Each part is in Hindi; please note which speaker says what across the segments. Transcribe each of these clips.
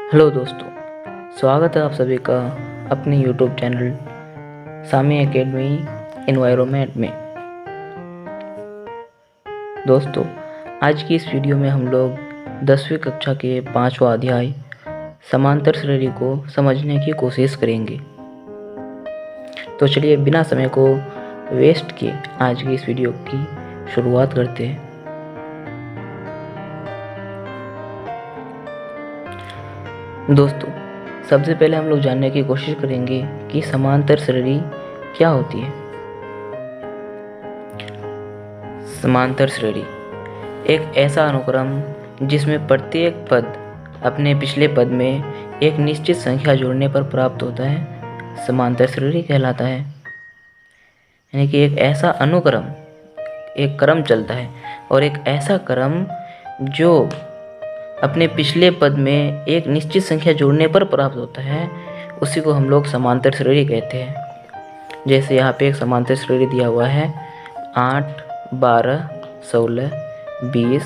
Speaker 1: हेलो दोस्तों, स्वागत है आप सभी का अपने यूट्यूब चैनल सामी एकेडमी एनवायरनमेंट में। दोस्तों, आज की इस वीडियो में हम लोग 10वीं कक्षा के 5वां अध्याय समांतर श्रेणी को समझने की कोशिश करेंगे। तो चलिए बिना समय को वेस्ट किए आज की इस वीडियो की शुरुआत करते हैं। दोस्तों, सबसे पहले हम लोग जानने की कोशिश करेंगे कि समांतर श्रेणी क्या होती है। समांतर श्रेणी एक ऐसा अनुक्रम जिसमें प्रत्येक पद अपने पिछले पद में एक निश्चित संख्या जोड़ने पर प्राप्त होता है, समांतर श्रेणी कहलाता है। यानी कि एक ऐसा अनुक्रम, एक क्रम चलता है और एक ऐसा क्रम जो अपने पिछले पद में एक निश्चित संख्या जोड़ने पर प्राप्त होता है, उसी को हम लोग समांतर श्रेणी कहते हैं। जैसे यहाँ पे एक समांतर श्रेणी दिया हुआ है 8, 12, 16, 20,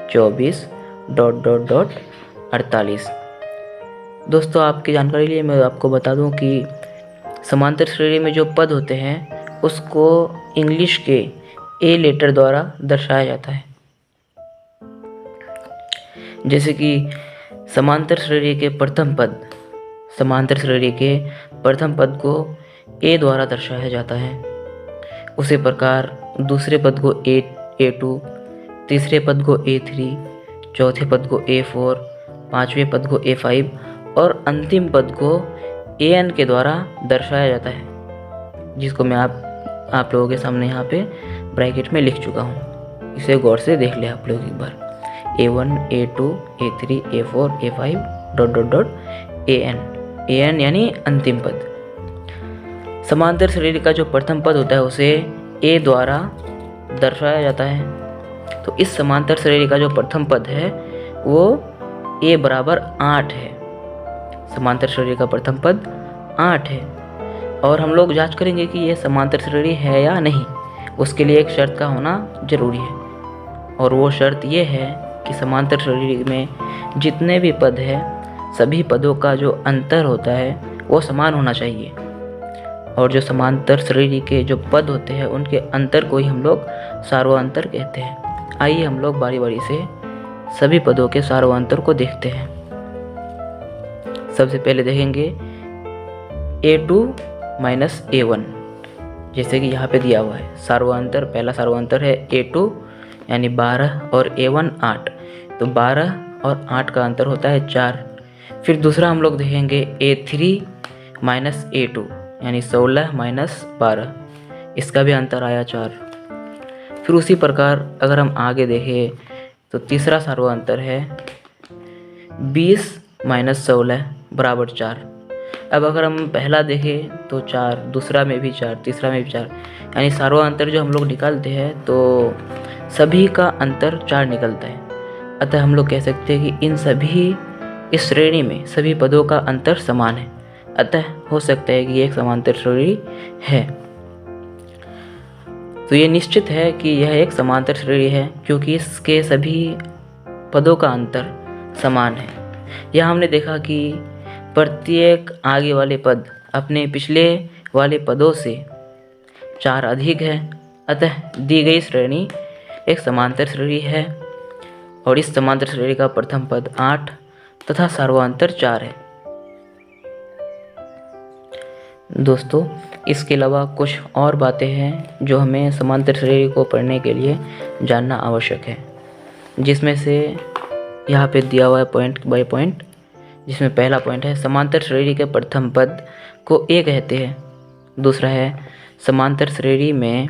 Speaker 1: 24 ... 48। दोस्तों, आपकी जानकारी के लिए मैं आपको बता दूं कि समांतर श्रेणी में जो पद होते हैं उसको इंग्लिश के ए लेटर द्वारा दर्शाया जाता है। जैसे कि समांतर श्रेणी के प्रथम पद को ए द्वारा दर्शाया जाता है। उसी प्रकार दूसरे पद को A2, तीसरे पद को A3, चौथे पद को A4, पांचवें पद को A5 और अंतिम पद को AN के द्वारा दर्शाया जाता है, जिसको मैं आप लोगों के सामने यहाँ पे ब्रैकेट में लिख चुका हूँ। इसे गौर से देख ले आप लोग एक बार। A1, A2, A3, A4, A5 ... AN यानी अंतिम पद। समांतर श्रेणी का जो प्रथम पद होता है उसे A द्वारा दर्शाया जाता है। तो इस समांतर श्रेणी का जो प्रथम पद है वो A बराबर 8 है। समांतर श्रेणी का प्रथम पद 8 है और हम लोग जांच करेंगे कि यह समांतर श्रेणी है या नहीं। उसके लिए एक शर्त का होना जरूरी है और वो शर्त ये है कि समांतर श्रेणी में जितने भी पद हैं सभी पदों का जो अंतर होता है वो समान होना चाहिए। और जो समांतर श्रेणी के जो पद होते हैं उनके अंतर को ही हम लोग सार्वअंतर कहते हैं। आइए हम लोग बारी बारी से सभी पदों के सार्वअंतर को देखते हैं। सबसे पहले देखेंगे A2 - A1। जैसे कि यहाँ पे दिया हुआ है सार्वअंतर, पहला सार्वअंतर है A2 यानी 12 और A1 8, तो 12 और 8 का अंतर होता है 4। फिर दूसरा हम लोग देखेंगे A3 - A2 यानी 16 - 12, इसका भी अंतर आया 4। फिर उसी प्रकार अगर हम आगे देखें तो तीसरा सार्वअंतर है 20 - 16 बराबर 4। अब अगर हम पहला देखें तो 4, दूसरा में भी 4, तीसरा में भी 4, यानी सार्वअंतर जो हम लोग निकालते हैं तो सभी का अंतर 4 निकलता है। अतः हम लोग कह सकते हैं कि इस श्रेणी में सभी पदों का अंतर समान है। अतः हो सकता है कि ये एक समांतर श्रेणी है। तो ये निश्चित है कि यह एक समांतर श्रेणी है क्योंकि इसके सभी पदों का अंतर समान है। यह हमने देखा कि प्रत्येक आगे वाले पद अपने पिछले वाले पदों से 4 अधिक है। अतः दी गई श्रेणी एक समांतर श्रेणी है और इस समांतर श्रेणी का प्रथम पद 8 तथा सार्वअंतर 4 है। दोस्तों, इसके अलावा कुछ और बातें हैं जो हमें समांतर श्रेणी को पढ़ने के लिए जानना आवश्यक है, जिसमें से यहाँ पे दिया हुआ है पॉइंट बाय पॉइंट। जिसमें पहला पॉइंट है समांतर श्रेणी के प्रथम पद को A कहते हैं। दूसरा है समांतर श्रेणी में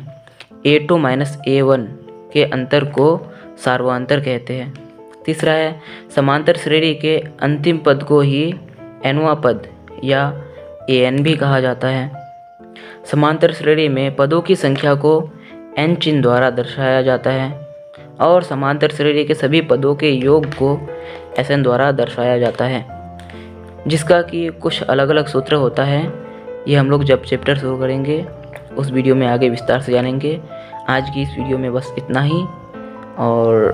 Speaker 1: A2 - A1 के अंतर को सार्वअंतर कहते हैं। तीसरा है समांतर श्रेणी के अंतिम पद को ही nवां पद या AN भी कहा जाता है। समांतर श्रेणी में पदों की संख्या को n चिन्ह द्वारा दर्शाया जाता है और समांतर श्रेणी के सभी पदों के योग को SN द्वारा दर्शाया जाता है, जिसका कि कुछ अलग अलग सूत्र होता है। ये हम लोग जब चैप्टर शुरू करेंगे उस वीडियो में आगे विस्तार से जानेंगे। आज की इस वीडियो में बस इतना ही। और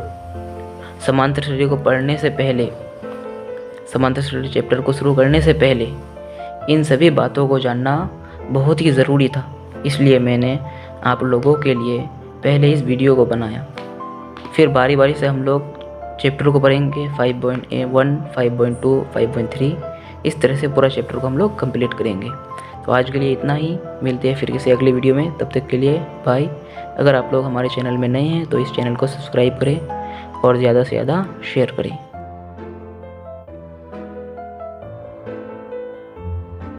Speaker 1: समांतर श्रेणी को पढ़ने से पहले समांतर सरणी चैप्टर को शुरू करने से पहले इन सभी बातों को जानना बहुत ही ज़रूरी था, इसलिए मैंने आप लोगों के लिए पहले इस वीडियो को बनाया। फिर बारी बारी से हम लोग चैप्टर को पढ़ेंगे 5.1, 5.2, 5.3, इस तरह से पूरा चैप्टर को हम लोग कंप्लीट करेंगे। तो आज के लिए इतना ही, मिलते हैं फिर किसी अगले वीडियो में, तब तक के लिए बाय। अगर आप लोग हमारे चैनल में नए हैं तो इस चैनल को सब्सक्राइब करें और ज़्यादा से ज़्यादा शेयर करें।